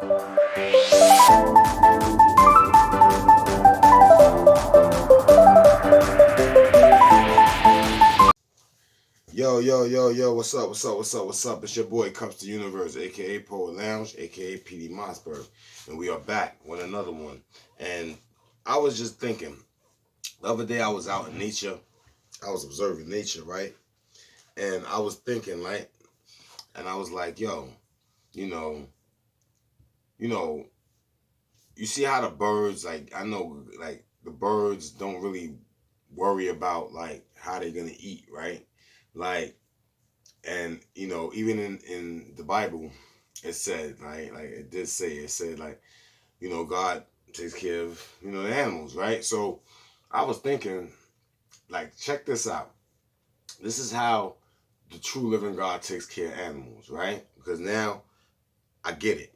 Yo, what's up? It's your boy Kupz the Universe, aka Poet Lounge, aka PD Mossberg. And we are back with another one. And I was just thinking, the other day I was out in nature, I was observing nature, right? And I was thinking, right? And I was like, yo, you know, you know, you see how the birds, like, I know, like, the birds don't really worry about, like, how they're gonna eat, right? Like, and even in the Bible, it said, right, like it said, like, God takes care of the animals, right? So I was thinking, like, check this out. This is how the true living God takes care of animals, right? Because now I get it.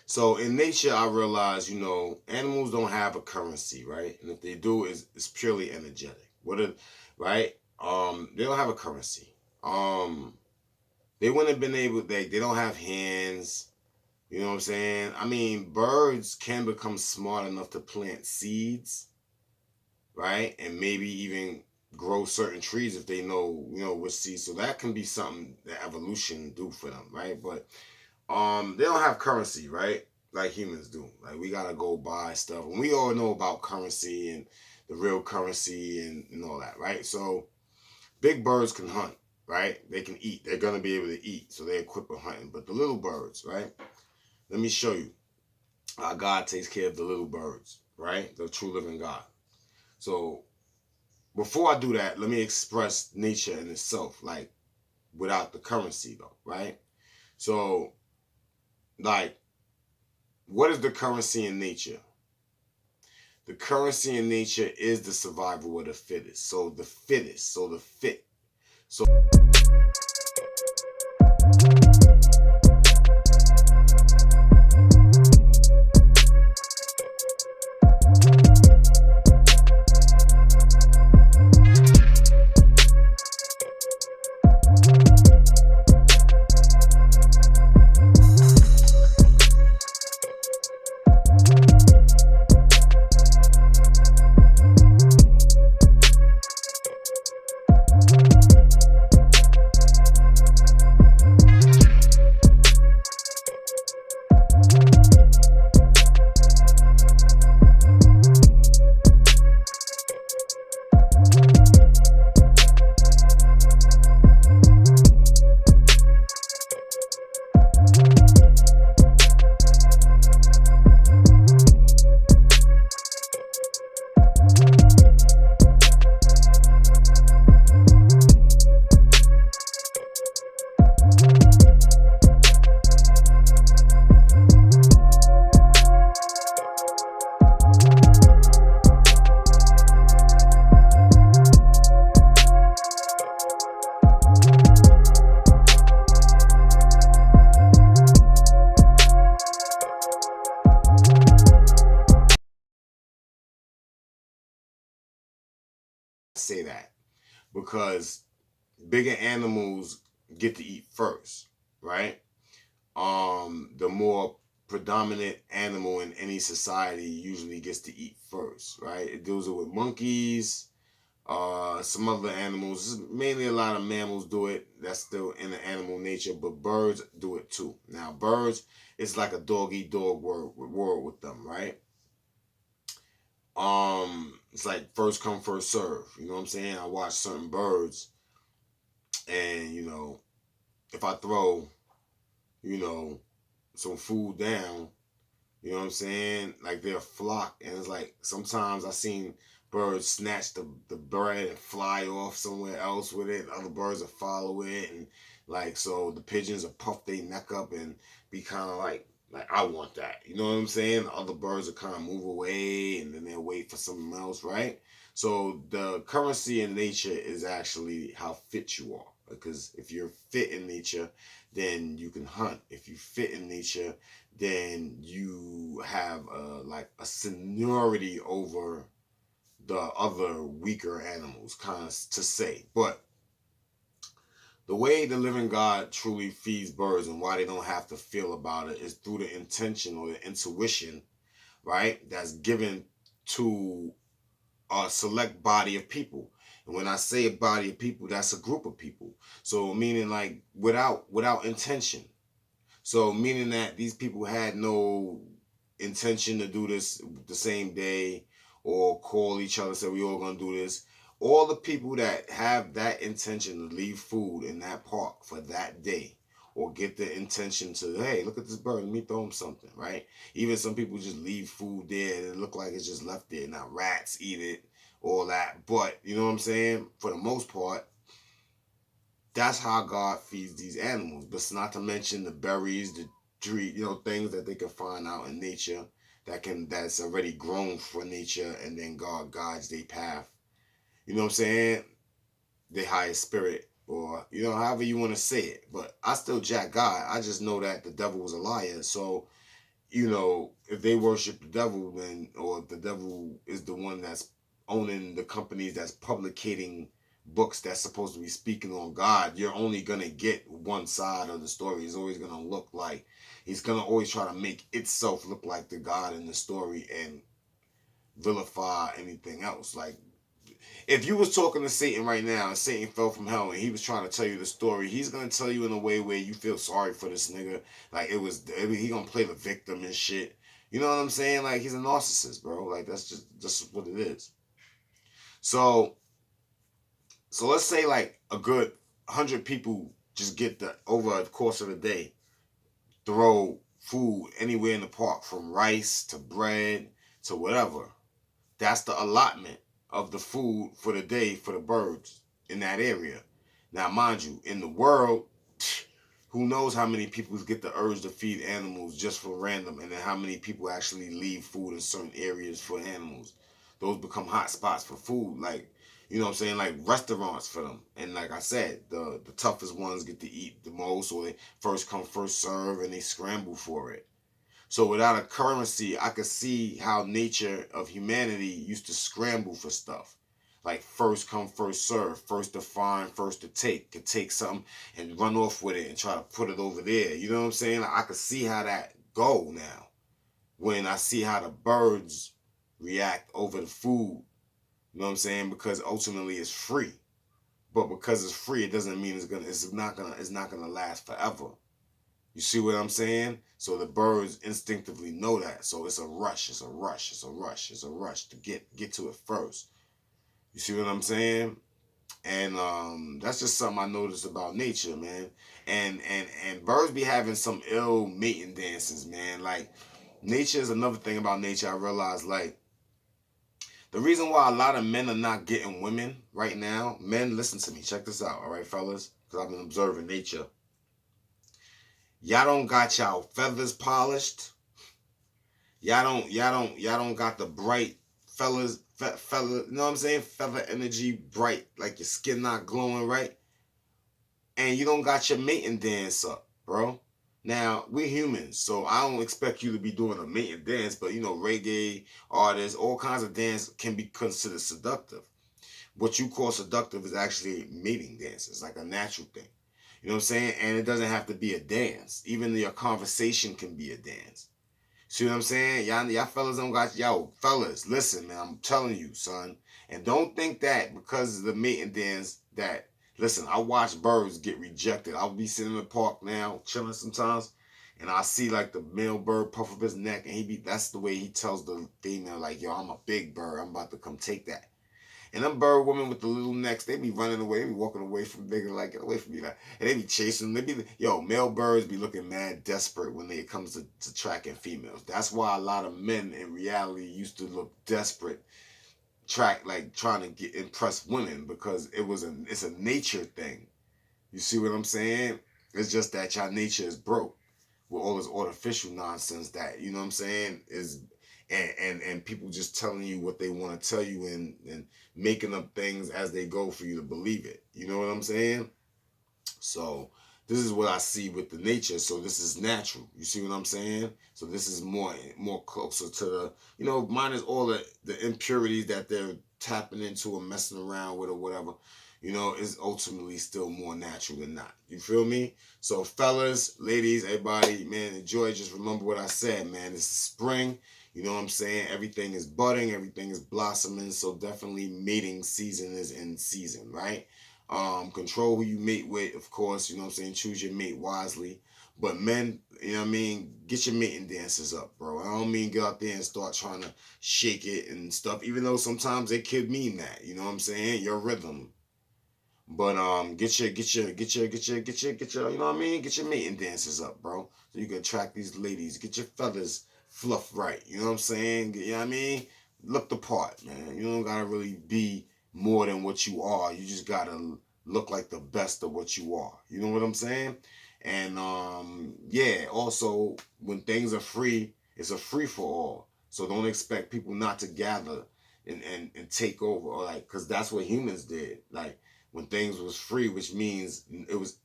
So in nature, I realize, animals don't have a currency, right? And if they do, it's purely energetic. Right? They don't have a currency. They wouldn't have been able. They don't have hands. You know what I'm saying? I mean, birds can become smart enough to plant seeds, right? And maybe even grow certain trees if they know, which seeds. So that can be something that evolution do for them, right? But they don't have currency, right? Like humans do. Like, we gotta go buy stuff. And we all know about currency and the real currency and all that, right? So big birds can hunt, right? They can eat. They're gonna be able to eat. So they're equipped with hunting. But the little birds, right? Let me show you how God takes care of the little birds, right? The true living God. So before I do that, let me express nature in itself, like, without the currency though, right? So, like, what is the currency in nature? The currency in nature is the survival of the fittest. So the fittest, so the fit. So say that because bigger animals get to eat first, right? The more predominant animal in any society usually gets to eat first, right? It deals with monkeys, some other animals. Mainly a lot of mammals do it. That's still in the animal nature, but birds do it too. Now, birds, it's like a dog eat dog world with them, right? It's like first come, first serve. You know what I'm saying? I watch certain birds, and if I throw, you know, some food down, you know what I'm saying? Like, they're a flock, and it's like sometimes I seen birds snatch the bread and fly off somewhere else with it. Other birds will follow it, and like, so the pigeons will puff their neck up and be kind of like I want that. You know what I'm saying? The other birds will kind of move away, and then they'll wait for something else, right? So the currency in nature is actually how fit you are. Because if you're fit in nature, then you can hunt. If you fit in nature, then you have like a seniority over the other weaker animals, kind of to say. But The way the living God truly feeds birds and why they don't have to feel about it is through the intention or the intuition, right? That's given to a select body of people. And when I say a body of people, that's a group of people. So meaning like without intention. So meaning that these people had no intention to do this the same day or call each other and say we all gonna do this. All the people that have that intention to leave food in that park for that day or get the intention to, hey, look at this bird, let me throw him something, right? Even some people just leave food there and it look like it's just left there. Now rats eat it, all that. But you know what I'm saying? For the most part, that's how God feeds these animals. But it's not to mention the berries, the tree, things that they can find out in nature that's already grown for nature, and then God guides their path. You know what I'm saying? Their higher spirit, or however you want to say it. But I still jack God. I just know that the devil was a liar. So if they worship the devil, then, or if the devil is the one that's owning the companies that's publicating books that's supposed to be speaking on God, you're only gonna get one side of the story. It's always gonna look like he's gonna always try to make itself look like the God in the story and vilify anything else. Like if you was talking to Satan right now and Satan fell from hell and he was trying to tell you the story, he's gonna tell you in a way where you feel sorry for this nigga. Like he gonna play the victim and shit. You know what I'm saying? Like he's a narcissist, bro. Like that's just what it is. So let's say like a good 100 people just get the over the course of the day throw food anywhere in the park from rice to bread to whatever. That's the allotment of the food for the day for the birds in that area. Now, mind you, in the world, who knows how many people get the urge to feed animals just for random, and then how many people actually leave food in certain areas for animals. Those become hot spots for food, like, you know what I'm saying, like restaurants for them. And like I said, the toughest ones get to eat the most, or they first come, first serve, and they scramble for it. So without a currency, I could see how nature of humanity used to scramble for stuff. Like first come, first serve, first to find, first to take. Could take something and run off with it and try to put it over there. You know what I'm saying? Like I could see how that go now. When I see how the birds react over the food. You know what I'm saying? Because ultimately it's free. But because it's free, it doesn't mean it's not gonna last forever. You see what I'm saying? So the birds instinctively know that. So it's a rush, it's a rush, it's a rush, it's a rush to get to it first. You see what I'm saying? And that's just something I noticed about nature, man. And birds be having some ill mating dances, man. Like nature is another thing about nature I realized. Like the reason why a lot of men are not getting women right now, men, listen to me, check this out, all right, fellas, because I've been observing nature. Y'all don't got y'all feathers polished. Y'all don't got the bright fella, you know what I'm saying? Feather energy bright, like your skin not glowing right. And you don't got your mating dance up, bro. Now, we're humans, so I don't expect you to be doing a mating dance, but reggae artists, all kinds of dance can be considered seductive. What you call seductive is actually mating dances, like a natural thing. You know what I'm saying? And it doesn't have to be a dance. Even your conversation can be a dance. See what I'm saying? Y'all fellas don't got, yo, fellas, listen, man, I'm telling you, son. And don't think that because of the mating dance that, listen, I watch birds get rejected. I'll be sitting in the park now, chilling sometimes, and I see like the male bird puff up his neck, and that's the way he tells the female, like, yo, I'm a big bird. I'm about to come take that. And them bird women with the little necks, they be running away, they be walking away from bigger, like, get away from me. Like, and they be chasing them. They be, male birds be looking mad desperate when it comes to tracking females. That's why a lot of men in reality used to look desperate, like trying to impress women, because it's a nature thing. You see what I'm saying? It's just that y'all nature is broke with all this artificial nonsense that, you know what I'm saying, is and people just telling you what they want to tell you, and making up things as they go for you to believe it. You know what I'm saying? So this is what I see with the nature. So this is natural. You see what I'm saying? So this is more closer to the, minus all the impurities that they're tapping into or messing around with or whatever. is ultimately still more natural than not. You feel me? So fellas, ladies, everybody, man, enjoy. Just remember what I said, man. It's spring. You know what I'm saying? Everything is budding, everything is blossoming. So definitely mating season is in season, right? Control who you mate with, of course, you know what I'm saying? Choose your mate wisely. But men, you know what I mean, get your mating dances up, bro. I don't mean get out there and start trying to shake it and stuff, even though sometimes they could mean that, you know what I'm saying? Your rhythm. But get your you know what I mean? Get your mating dances up, bro. So you can attract these ladies. Get your feathers fluffed right. You know what I'm saying? You know what I mean? Look the part, man. You don't gotta really be more than what you are. You just gotta look like the best of what you are. You know what I'm saying? And yeah, also when things are free, it's a free for all. So don't expect people not to gather and take over, or like, cause that's what humans did. Like when things was free, which means it was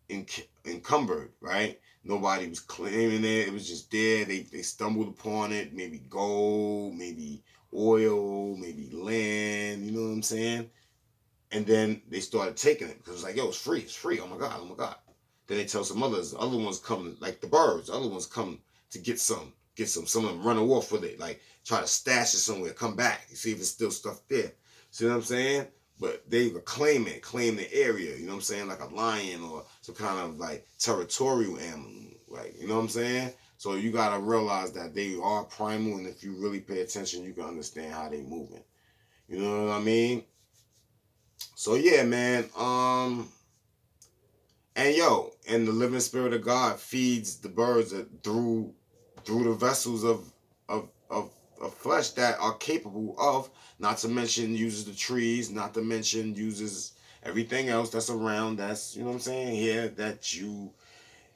unencumbered, right? Nobody was claiming it. It was just there. They stumbled upon it. Maybe gold, maybe oil, maybe land. You know what I'm saying? And then they started taking it because it's like, yo, it's free. It's free. Oh my God. Oh my God. Then they tell some others. Other ones come like the birds. Other ones come to get some. Get some. Some of them run off with it. Like try to stash it somewhere. Come back. You see if it's still stuff there. See what I'm saying? But they would claim it, claim the area, you know what I'm saying? Like a lion or some kind of like territorial animal, like, you know what I'm saying? So you gotta realize that they are primal, and if you really pay attention, you can understand how they moving. You know what I mean? So yeah, man. And yo, and the living spirit of God feeds the birds through the vessels of flesh that are capable of, not to mention uses the trees, not to mention uses everything else that's around, that's, you know what I'm saying, here, that you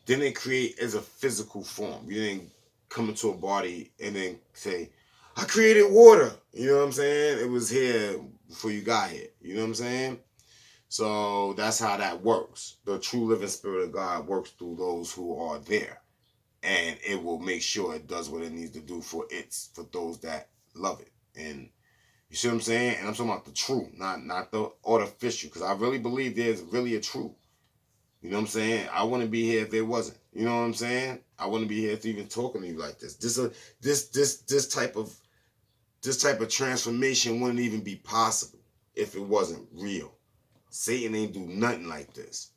didn't create as a physical form. You didn't come into a body and then say, I created water. You know what I'm saying? It was here before you got here. You know what I'm saying? So that's how that works. The true living spirit of God works through those who are there. And it will make sure it does what it needs to do for those that love it. And you see what I'm saying? And I'm talking about the true, not the artificial. Because I really believe there's really a true. You know what I'm saying? I wouldn't be here if there wasn't. You know what I'm saying? I wouldn't be here if even talking to you like this. This type of transformation wouldn't even be possible if it wasn't real. Satan ain't do nothing like this.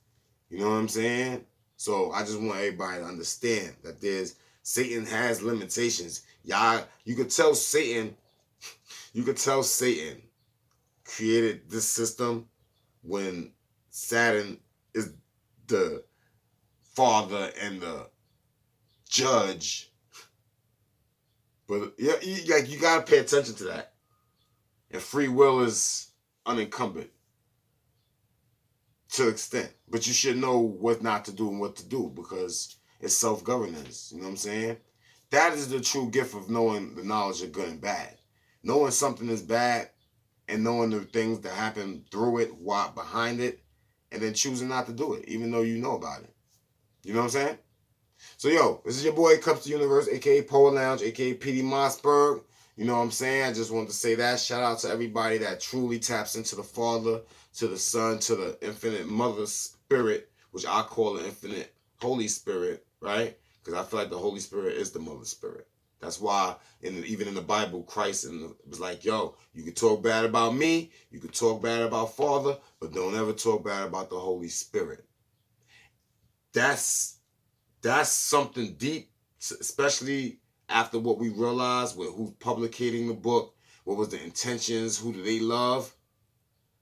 You know what I'm saying? So I just want everybody to understand that Satan has limitations. Y'all, you could tell Satan created this system when Saturn is the father and the judge. But yeah, you gotta pay attention to that. And free will is unencumbered to an extent. But you should know what not to do and what to do, because it's self-governance. You know what I'm saying? That is the true gift of knowing the knowledge of good and bad. Knowing something is bad and knowing the things that happen through it, why behind it, and then choosing not to do it, even though you know about it. You know what I'm saying? So yo, this is your boy Kupz the Universe, aka Poet Lounge, aka PD Mossberg. You know what I'm saying? I just wanted to say that. Shout out to everybody that truly taps into the Father, to the Son, to the infinite Mother Spirit, which I call the infinite Holy Spirit, right? Because I feel like the Holy Spirit is the Mother Spirit. That's why, even in the Bible, Christ was like, yo, you can talk bad about me, you can talk bad about Father, but don't ever talk bad about the Holy Spirit. That's something deep, especially after what we realized with who's publicating the book, what was the intentions, who do they love.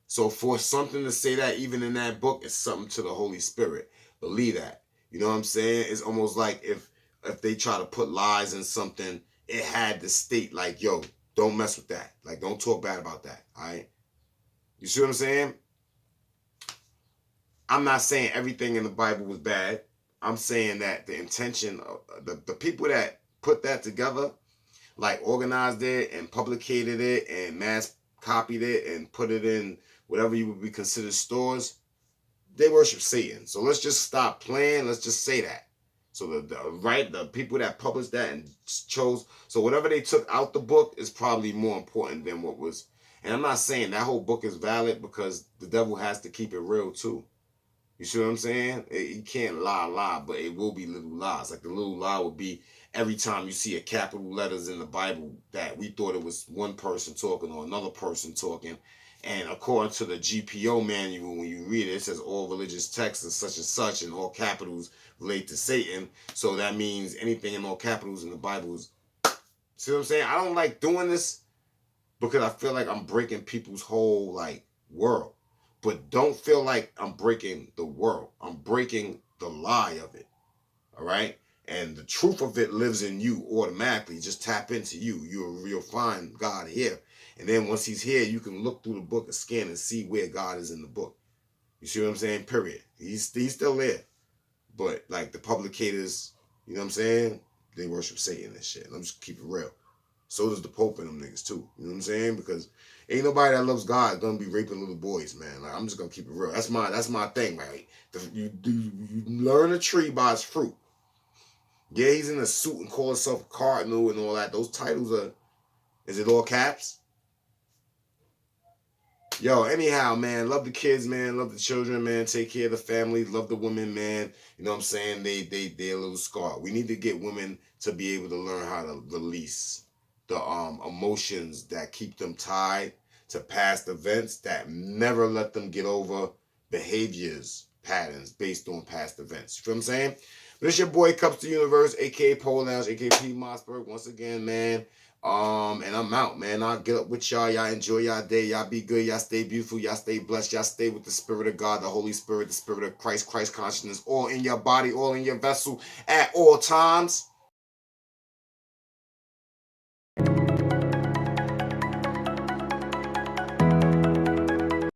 So for something to say that even in that book, it's something to the Holy Spirit. Believe that. You know what I'm saying? It's almost like if they try to put lies in something, it had to state like, yo, don't mess with that. Like, don't talk bad about that. All right? You see what I'm saying? I'm not saying everything in the Bible was bad. I'm saying that the intention of the people that put that together, like organized it and publicated it and mass copied it and put it in whatever you would be considered stores, they worship Satan. So let's just stop playing. Let's just say that. So the people that published that and chose, so whatever they took out the book is probably more important than what was And I'm not saying that whole book is valid, because the devil has to keep it real too. You see what I'm saying? He can't lie, but it will be little lies. Like the little lie would be every time you see a capital letters in the Bible that we thought it was one person talking or another person talking. And according to the GPO manual, when you read it, it says all religious texts are such and such, and all capitals relate to Satan. So that means anything in all capitals in the Bible is. See what I'm saying? I don't like doing this because I feel like I'm breaking people's whole like world. But don't feel like I'm breaking the world. I'm breaking the lie of it. All right? And the truth of it lives in you automatically. Just tap into you. You'll find God here. And then once he's here, you can look through the book and scan and see where God is in the book. You see what I'm saying? Period. He's still there. But like the publicators, you know what I'm saying? They worship Satan and shit. Let's just keep it real. So does the Pope and them niggas too. You know what I'm saying? Because ain't nobody that loves God gonna be raping little boys, man. Like I'm just gonna keep it real. That's my thing, right? You learn a tree by its fruit. Yeah, he's in a suit and calls himself a cardinal and all that. Those titles are, is it all caps? Yo, anyhow, man, love the kids, man, love the children, man, take care of the family, love the women, man. You know what I'm saying? They're a little scarred. We need to get women to be able to learn how to release the emotions that keep them tied to past events, that never let them get over behaviors, patterns based on past events. You feel what I'm saying? But it's your boy Kupz the Universe, aka Pole Lounge, aka P. Mossberg. Once again, man. And I'm out, man. I'll get up with y'all. Y'all enjoy y'all day. Y'all be good. Y'all stay beautiful. Y'all stay blessed. Y'all stay with the Spirit of God, the Holy Spirit, the Spirit of Christ, Christ consciousness, all in your body, all in your vessel at all times.